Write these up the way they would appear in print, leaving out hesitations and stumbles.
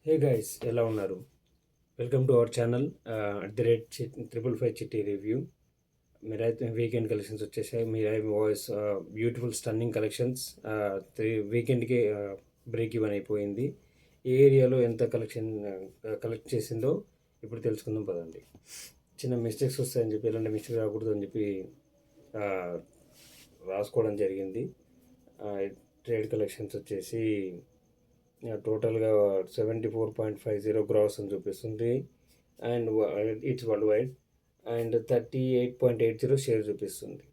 Hey guys, ఎలా ఉన్నారు? Welcome to our channel @555 చిట్టి రివ్యూ. మీరైతే వీకెండ్ కలెక్షన్స్ వచ్చేసాయి. మీరైతే వాయిస్ బ్యూటిఫుల్ స్టన్నింగ్ కలెక్షన్స్. వీకెండ్కి బ్రేక్ ఇవన్ అయిపోయింది. ఏ ఏరియాలో ఎంత కలెక్ట్ చేసిందో ఇప్పుడు తెలుసుకుందాం పదండి. చిన్న మిస్టేక్స్ వస్తాయని చెప్పి, ఎలాంటి మిస్టేక్ రాకూడదు అని చెప్పి రాసుకోవడం జరిగింది. ట్రేడ్ కలెక్షన్స్ వచ్చేసి టోటల్గా 74.50 గ్రాస్ అని చూపిస్తుంది. And it's world wide. And 38.80 share చూపిస్తుంది.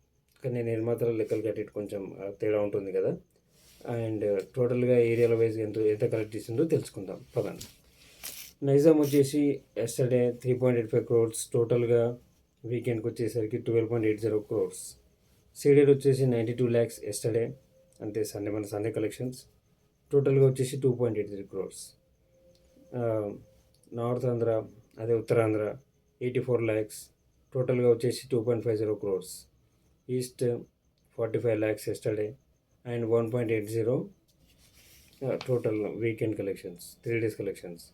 కానీ నిర్మాతల లెక్కలు కట్టి కొంచెం తేడా ఉంటుంది కదా. అండ్ టోటల్గా ఏరియాల వైజ్ ఎంత కలెక్ట్ చేసిందో తెలుసుకుందాం పదండి. నైజాం వచ్చేసి ఎస్టర్డే 3.85 crores, టోటల్గా వీకెండ్కి వచ్చేసరికి 12.80 crores. సీడెడ్ వచ్చేసి 92 lakhs ఎస్టర్డే, అంటే సండే కలెక్షన్స్. టోటల్గా వచ్చేసి 2.83 crores. నార్త్ ఆంధ్ర, అదే ఉత్తరాంధ్ర 84 lakhs, టోటల్గా వచ్చేసి 2.50 crores. East 45 lakhs yesterday and 1.80 total weekend collections, 3 days collections.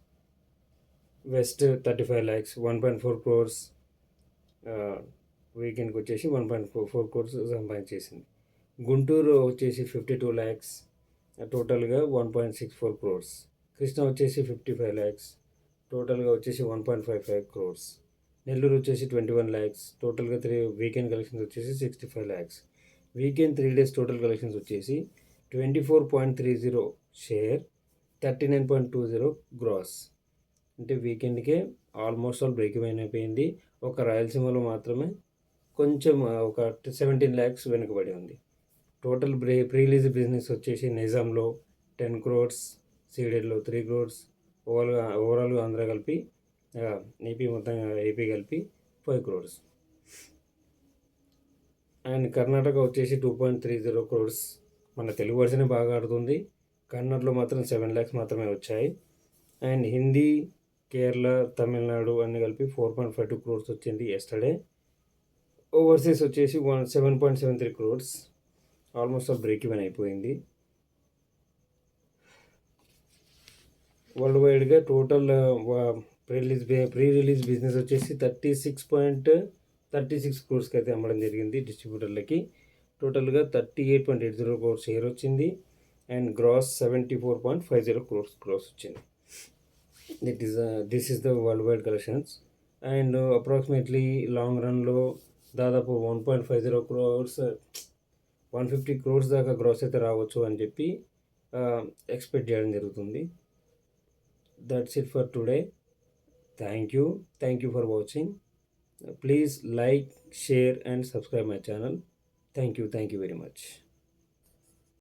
West 35 lakhs, 1.4 crores. వీకెండ్కి వచ్చేసి 1.44 crores సంపాదించేసింది. గుంటూరు వచ్చేసి 52 lakhs, టోటల్గా 1.64 crores. కృష్ణ వచ్చేసి 55 lakhs, టోటల్గా వచ్చేసి 1.55 crores. నెల్లూరు వచ్చేసి 21 lakhs, టోటల్గా వీకెండ్ కలెక్షన్స్ వచ్చేసి 65 lakhs. Weekend 3 days total collections వచ్చేసి 24.30 షేర్, 39.20 గ్రాస్. అంటే వీకెండ్కే ఆల్మోస్ట్ ఆల్ బ్రేక్ ఈవెన్ అయిపోయింది. ఒక రాయలసీమలో మాత్రమే కొంచెం ఒక 17 lakhs వెనుకబడి ఉంది. టోటల్ ప్రీ రిలీజ్ బిజినెస్ వచ్చేసి నిజాంలో 10 crores, సీడెడ్లో 3 crores, ఓవరాల్గా ఆంధ్ర కలిపి ఏపీ కలిపి 5 crores. అండ్ కర్ణాటక వచ్చేసి 2.30 crores. మన తెలుగు వర్షనే బాగా ఆడుతుంది. కన్నడలో మాత్రం 7 lakhs మాత్రమే వచ్చాయి. అండ్ హిందీ, కేరళ, తమిళనాడు అన్ని కలిపి 4.52 crores వచ్చింది ఎస్టర్డే. ఓవర్సీస్ వచ్చేసి 7.73 crores. Almost all break even అయిపోయింది. వరల్డ్ వైడ్గా టోటల్ ప్రీ రిలీజ్ బిజినెస్ వచ్చేసి 36.36 crores అయితే అమ్మడం జరిగింది డిస్ట్రిబ్యూటర్లకి. టోటల్గా 38.80 crores షేర్ వచ్చింది. అండ్ గ్రాస్ 74.50 crores వచ్చింది. This is the world wide collections. And approximately long రన్లో దాదాపు 1.50 crores, 150 crores దాకా గ్రాస్ అయితే రావచ్చు అని చెప్పి ఎక్స్పెక్ట్ చేయడం జరుగుతుంది. That's it for today. Thank you for watching. Please like, share and subscribe my channel. Thank you very much.